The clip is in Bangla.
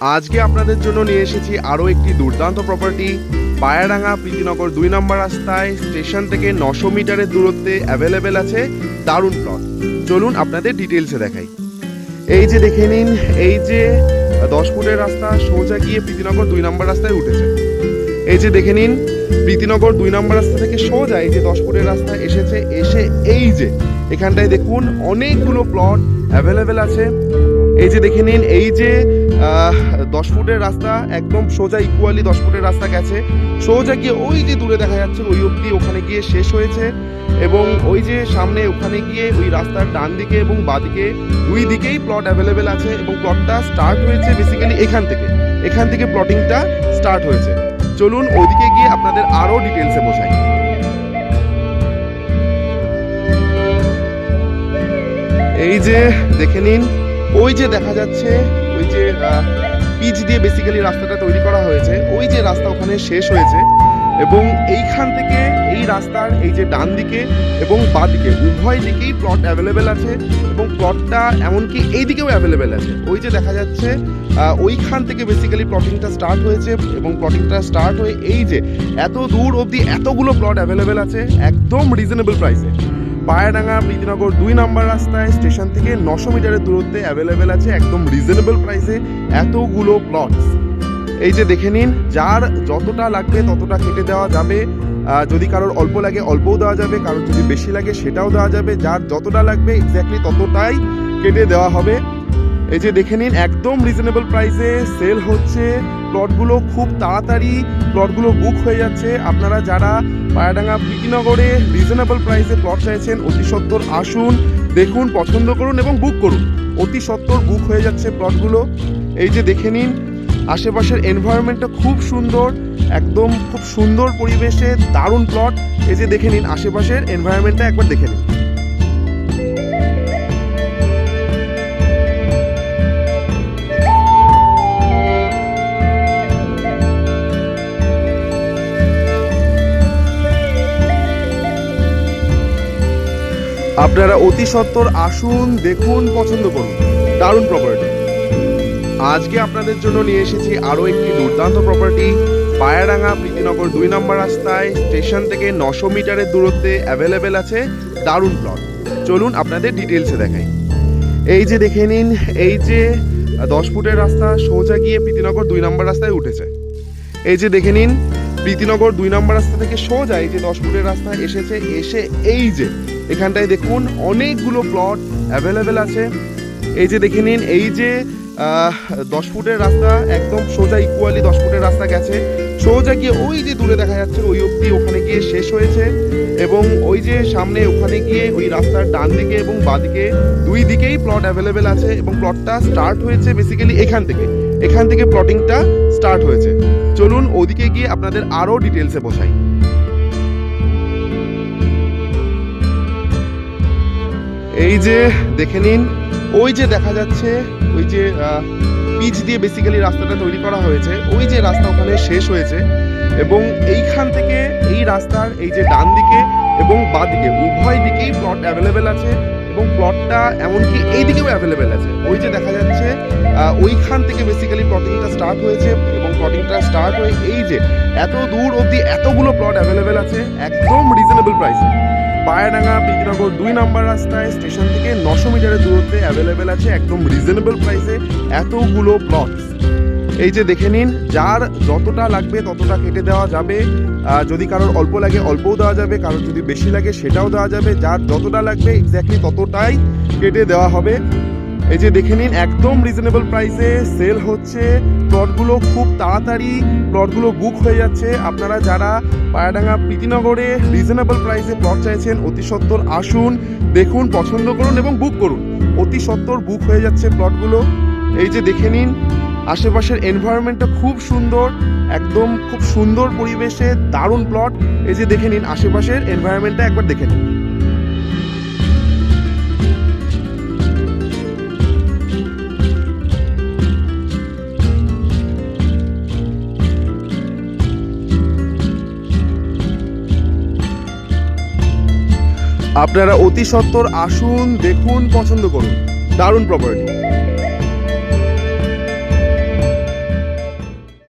আজকে আপনাদের জন্য নিয়ে এসেছি আরও একটি দুর্দান্ত প্রপার্টি। পায়াডাঙ্গা প্রীতিনগর 2 নম্বর রাস্তায় স্টেশন থেকে 900 মিটারের দূরত্বে অ্যাভেলেবেল আছে দারুণ প্লট। চলুন আপনাদের ডিটেলসে দেখাই। এই যে দেখে নিন, এই যে 10 ফুটের রাস্তা সোজা গিয়ে প্রীতিনগর 2 নম্বর রাস্তায় উঠেছে। এই যে দেখে নিন, প্রীতিনগর 2 নম্বর রাস্তা থেকে সোজা এই যে 10 ফুটের রাস্তা এসেছে, এসে এই যে এখানটায় দেখুন অনেকগুলো প্লট অ্যাভেলেবেল আছে। এই যে দেখে নিন, এই যে 10 ফুটের রাস্তা একদম সোজা ইকুয়ালি 10 ফুটের রাস্তা গেছে, সোজা গিয়ে ওই যে দূরে দেখা যাচ্ছে ওই অবধি ওখানে গিয়ে শেষ হয়েছে। এবং ওই যে সামনে ওখানে গিয়ে ওই রাস্তার ডান দিকে এবং বাদিকে দুই দিকেই প্লট অ্যাভেলেবেল আছে। এবং প্লটটা স্টার্ট হয়েছে বেসিক্যালি এখান থেকে প্লটিংটা স্টার্ট হয়েছে। চলুন ওদিকে গিয়ে আপনাদের আরও ডিটেলসে বোঝাই। এই যে দেখে নিন, ওই যে দেখা যাচ্ছে ওই যে পিচ দিয়ে বেসিক্যালি রাস্তাটা তৈরি করা হয়েছে, ওই যে রাস্তা ওখানে শেষ হয়েছে। এবং এইখান থেকে এই রাস্তার এই যে ডান দিকে এবং বাঁ দিকে উভয় দিকেই প্লট অ্যাভেলেবেল আছে। এবং প্লটটা এমনকি এই দিকেও অ্যাভেলেবেল আছে। ওই যে দেখা যাচ্ছে ওইখান থেকে বেসিক্যালি প্লটিংটা স্টার্ট হয়েছে। এবং প্লটিংটা স্টার্ট হয়ে এই যে এত দূর অবধি এতগুলো প্লট অ্যাভেলেবেল আছে একদম রিজনেবল প্রাইসে। পায়াডাঙ্গা প্রীতিনগর 2 নম্বর রাস্তায় স্টেশন থেকে 900 মিটারের দূরত্বে অ্যাভেলেবেল আছে একদম রিজনেবল প্রাইসে এতগুলো প্লটস। এই যে দেখে নিন, যার যতটা লাগবে ততটা কেটে দেওয়া যাবে। যদি কারোর অল্প লাগে অল্পও দেওয়া যাবে, কারোর যদি বেশি লাগে সেটাও দেওয়া যাবে। যার যতটা লাগবে এক্স্যাক্টলি ততটাই কেটে দেওয়া হবে। এই যে দেখে নিন, একদম রিজনেবল প্রাইসে সেল হচ্ছে প্লটগুলো। খুব তাড়াতাড়ি প্লটগুলো বুক হয়ে যাচ্ছে। আপনারা যারা পায়াডাঙ্গা প্রীতিনগরে রিজনেবল প্রাইসে প্লট চাইছেন অতি সত্বর আসুন, দেখুন, পছন্দ করুন এবং বুক করুন। অতি সত্বর বুক হয়ে যাচ্ছে প্লটগুলো। এই যে দেখে নিন, আশেপাশের এনভায়রনমেন্টটা খুব সুন্দর, একদম খুব সুন্দর পরিবেশে দারুণ প্লট। এই যে দেখে নিন, আশেপাশের এনভায়রনমেন্টটা একবার দেখে নিন। আপনারা অতি সত্বর আসুন, দেখুন, পছন্দ করুন, দারুণ প্রপার্টি। আজকে আপনাদের জন্য নিয়ে এসেছি আরও একটি দুর্দান্ত প্রপার্টি। পায়াডাঙ্গা প্রীতিনগর 2 নম্বর রাস্তায় স্টেশন থেকে 900 মিটারের দূরত্বে অ্যাভেলেবেল আছে দারুণ প্লট। চলুন আপনাদের ডিটেলসে দেখাই। এই যে দেখে নিন, এই যে 10 ফুটের রাস্তা সোজা গিয়ে প্রীতিনগর 2 নম্বর রাস্তায় উঠেছে। এই যে দেখে নিন, প্রীতিনগর 2 নম্বর রাস্তা থেকে সোজা এই যে 10 ফুটের রাস্তা এসেছে, এসে এই যে এখানটায় দেখুন অনেকগুলো প্লট অ্যাভেলেবেল আছে। এই যে দেখে নিন, এই যে 10 ফুটের রাস্তা একদম সোজা ইকুয়ালি 10 ফুটের রাস্তা গেছে, সোজা গিয়ে ওই যে দূরে দেখা যাচ্ছে ওই অবধি ওখানে গিয়ে শেষ হয়েছে। এবং ওই যে সামনে ওখানে গিয়ে ওই রাস্তার ডান দিকে এবং বাদিকে দুই দিকেই প্লট অ্যাভেলেবেল আছে। এবং প্লটটা স্টার্ট হয়েছে বেসিক্যালি এখান থেকে প্লটিংটা স্টার্ট হয়েছে। চলুন ওদিকে গিয়ে আপনাদের আরও ডিটেলসে বোঝাই। এই যে দেখে নিন, ওই যে দেখা যাচ্ছে ওই যে পিচ দিয়ে বেসিক্যালি রাস্তাটা তৈরি করা হয়েছে, ওই যে রাস্তা ওখানে শেষ হয়েছে। এবং এইখান থেকে এই রাস্তার এই যে ডান দিকে এবং বাঁ দিকে উভয় দিকেই প্লট অ্যাভেলেবেল আছে। এবং প্লটটা এমনকি এই দিকেও অ্যাভেলেবেল আছে। ওই যে দেখা যাচ্ছে ওইখান থেকে বেসিক্যালি প্লটিংটা স্টার্ট হয়েছে। এবং প্লটিংটা স্টার্ট হয়ে এই যে এত দূর অবধি এতগুলো প্লট অ্যাভেলেবেল আছে একদম রিজনেবল প্রাইসে। পায়াডাঙ্গা প্রীতিনগর 2 নম্বর রাস্তায় স্টেশন থেকে 900 মিটারের দূরত্বে অ্যাভেলেবেল আছে একদম রিজনেবল প্রাইসে এতগুলো প্লটস। এই যে দেখে নিন, যার যতটা লাগবে ততটা কেটে দেওয়া যাবে। যদি কারোর অল্প লাগে অল্পও দেওয়া যাবে, কারোর যদি বেশি লাগে সেটাও দেওয়া যাবে। যার যতটা লাগবে এক্স্যাক্টলি ততটাই কেটে দেওয়া হবে। এই যে দেখে নিন, একদম রিজনেবল প্রাইসে সেল হচ্ছে প্লটগুলো। খুব তাড়াতাড়ি প্লটগুলো বুক হয়ে যাচ্ছে। আপনারা যারা পায়াডাঙ্গা প্রীতিনগরে রিজনেবল প্রাইসে প্লট চাইছেন অতি সত্বর আসুন, দেখুন, পছন্দ করুন এবং বুক করুন। অতি সত্বর বুক হয়ে যাচ্ছে প্লটগুলো। এই যে দেখে নিন, আশেপাশের এনভায়রনমেন্টটা খুব সুন্দর, একদম খুব সুন্দর পরিবেশে দারুণ প্লট। এই যে দেখে নিন, আশেপাশের এনভায়রনমেন্টটা একবার দেখে নিন। আপনারা অতি সত্বর আসুন, দেখুন, পছন্দ করুন, দারুণ প্রপার্টি।